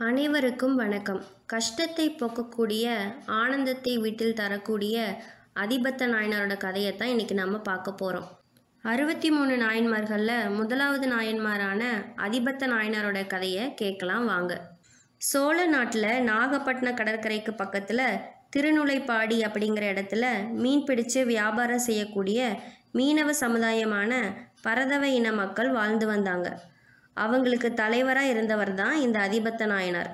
அனைவருக்கும் வணக்கம். கஷ்டத்தை போக்கக்கூடிய ஆனந்தத்தை வீட்டில் தரக்கூடிய அதிபத்த நாயனாரோட கதையை தான் இன்றைக்கி நம்ம பார்க்க போகிறோம். 63 நாயன்மார்களில் முதலாவது நாயன்மாரான அதிபத்த நாயனாரோட கதையை கேட்கலாம் வாங்க. சோழ நாட்டில் நாகப்பட்டினம் கடற்கரைக்கு பக்கத்தில் திருநுளைப்பாடி அப்படிங்கிற இடத்துல மீன் பிடிச்சு வியாபாரம் செய்யக்கூடிய மீனவ சமுதாயமான பரதவ இன மக்கள் வாழ்ந்து வந்தாங்க. அவங்களுக்கு தலைவராக இருந்தவர் தான் இந்த அதிபத்த நாயனார்.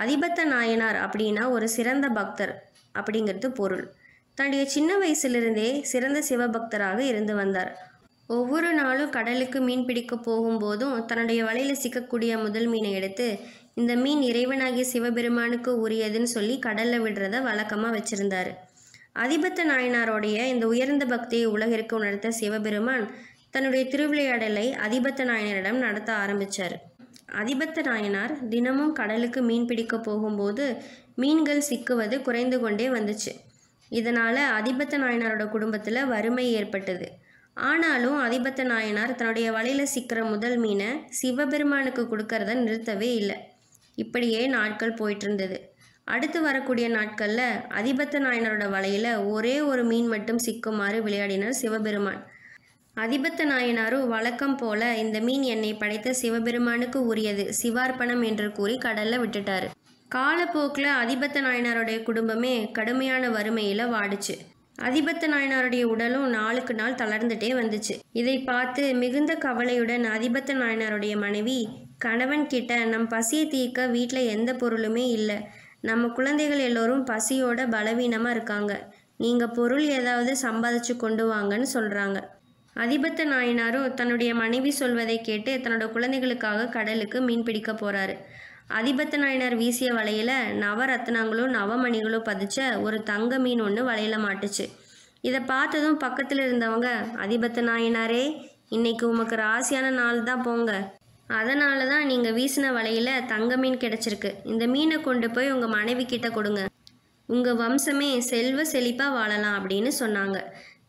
அதிபத்த நாயனார் அப்படின்னா ஒரு சிறந்த பக்தர் அப்படிங்கிறது பொருள். தன்னுடைய சின்ன வயசுலேருந்தே சிறந்த சிவபக்தராக இருந்து வந்தார். ஒவ்வொரு நாளும் கடலுக்கு மீன் பிடிக்க போகும்போதும் தன்னுடைய வலையில் சிக்கக்கூடிய முதல் மீனை எடுத்து இந்த மீன் இறைவனாகிய சிவபெருமானுக்கு உரியதுன்னு சொல்லி கடலில் விடுறத வழக்கமாக வச்சுருந்தார். அதிபத்த நாயனாரோடைய இந்த உயர்ந்த பக்தியை உலகிற்கு உணர்த்த சிவபெருமான் தன்னுடைய திருவிளையாடலை அதிபத்த நாயனாரிடம் நடத்த ஆரம்பித்தார். அதிபத்த நாயனார் தினமும் கடலுக்கு மீன் பிடிக்க போகும்போது மீன்கள் சிக்குவது குறைந்து கொண்டே வந்துச்சு. இதனால் அதிபத்த நாயனாரோட குடும்பத்தில் வறுமை ஏற்பட்டது. ஆனாலும் அதிபத்த நாயனார் தன்னுடைய வலையில் சிக்கிற முதல் மீனை சிவபெருமானுக்கு கொடுக்கறத நிறுத்தவே இல்லை. இப்படியே நாட்கள் போயிட்டு இருந்தது. அடுத்து வரக்கூடிய நாட்களில் அதிபத்த நாயனாரோட வலையில் ஒரே ஒரு மீன் மட்டும் சிக்குமாறு விளையாடினார் சிவபெருமான். அதிபத்த நாயனாரும் வழக்கம் போல இந்த மீன் என்னை படைத்த சிவபெருமானுக்கு உரியது, சிவார்ப்பணம் என்று கூறி கடலில் விட்டுட்டாரு. காலப்போக்கில் அதிபத்த நாயனாருடைய குடும்பமே கடுமையான வறுமையில் வாடிச்சு. அதிபத்த நாயனாருடைய உடலும் நாளுக்கு நாள் தளர்ந்துட்டே வந்துச்சு. இதை பார்த்து மிகுந்த கவலையுடன் அதிபத்த நாயனாருடைய மனைவி கணவன் கிட்ட, நம் பசியை தீர்க்க வீட்டில் எந்த பொருளுமே இல்லை, நம்ம குழந்தைகள் எல்லோரும் பசியோட பலவீனமாக இருக்காங்க, நீங்கள் பொருள் ஏதாவது சம்பாதிச்சு கொண்டு வாங்கன்னு சொல்கிறாங்க. அதிபத்த நாயனாரும் தன்னுடைய மனைவி சொல்வதை கேட்டு தன்னோட குழந்தைகளுக்காக கடலுக்கு மீன் பிடிக்க போகிறாரு. அதிபத்த நாயனார் வீசிய வலையில் நவரத்னங்களும் நவமணிகளும் பதிச்ச ஒரு தங்க மீன் ஒன்று வலையில் மாட்டுச்சு. இதை பார்த்ததும் பக்கத்தில் இருந்தவங்க, அதிபத்த நாயனாரே, இன்னைக்கு உமக்கு ராசியான நாள் தான் போங்க, அதனால தான் நீங்கள் வீசின வலையில் தங்க மீன் கிடச்சிருக்கு, இந்த மீனை கொண்டு போய் உங்கள் மனைவி கிட்ட கொடுங்க, உங்கள் வம்சமே செல்வ செழிப்பாக வாழலாம் அப்படின்னு சொன்னாங்க.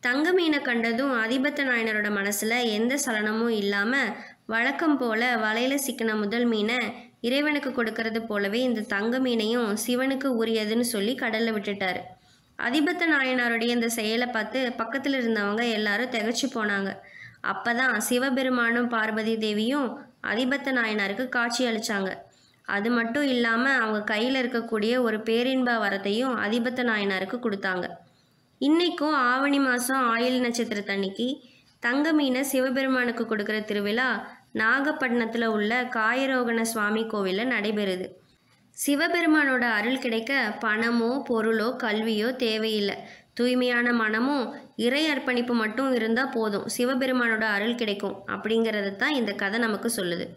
தங்க மீனை கண்டதும் அதிபத்த நாயனரோட மனசில் எந்த சலனமும் இல்லாமல் வழக்கம் போல் வலையில் சிக்கின முதல் மீனை இறைவனுக்கு கொடுக்கறது போலவே இந்த தங்க மீனையும் சிவனுக்கு உரியதுன்னு சொல்லி கடலில் விட்டுட்டார். அதிபத்த நாயனாருடைய இந்த செயலை பார்த்து பக்கத்தில் இருந்தவங்க எல்லாரும் திகைச்சு போனாங்க. அப்போ தான் சிவபெருமானும் பார்வதி தேவியும் அதிபத்த நாயனாருக்கு காட்சி அளித்தாங்க. அது மட்டும் இல்லாமல் அவங்க கையில் இருக்கக்கூடிய ஒரு பேரின்ப வரத்தையும் அதிபத்த நாயனாருக்கு கொடுத்தாங்க. இன்றைக்கும் ஆவணி மாதம் ஆயில் நட்சத்திரத்தன்னைக்கு தங்க மீனை சிவபெருமானுக்கு கொடுக்குற திருவிழா நாகப்பட்டினத்தில் உள்ள காயரோகண சுவாமி கோவிலில் நடைபெறுது. சிவபெருமானோட அருள் கிடைக்க பணமோ பொருளோ கல்வியோ தேவையில்லை. தூய்மையான மனமும் இறை அர்ப்பணிப்பு மட்டும் இருந்தால் போதும், சிவபெருமானோட அருள் கிடைக்கும் அப்படிங்கிறது தான் இந்த கதை நமக்கு சொல்லுது.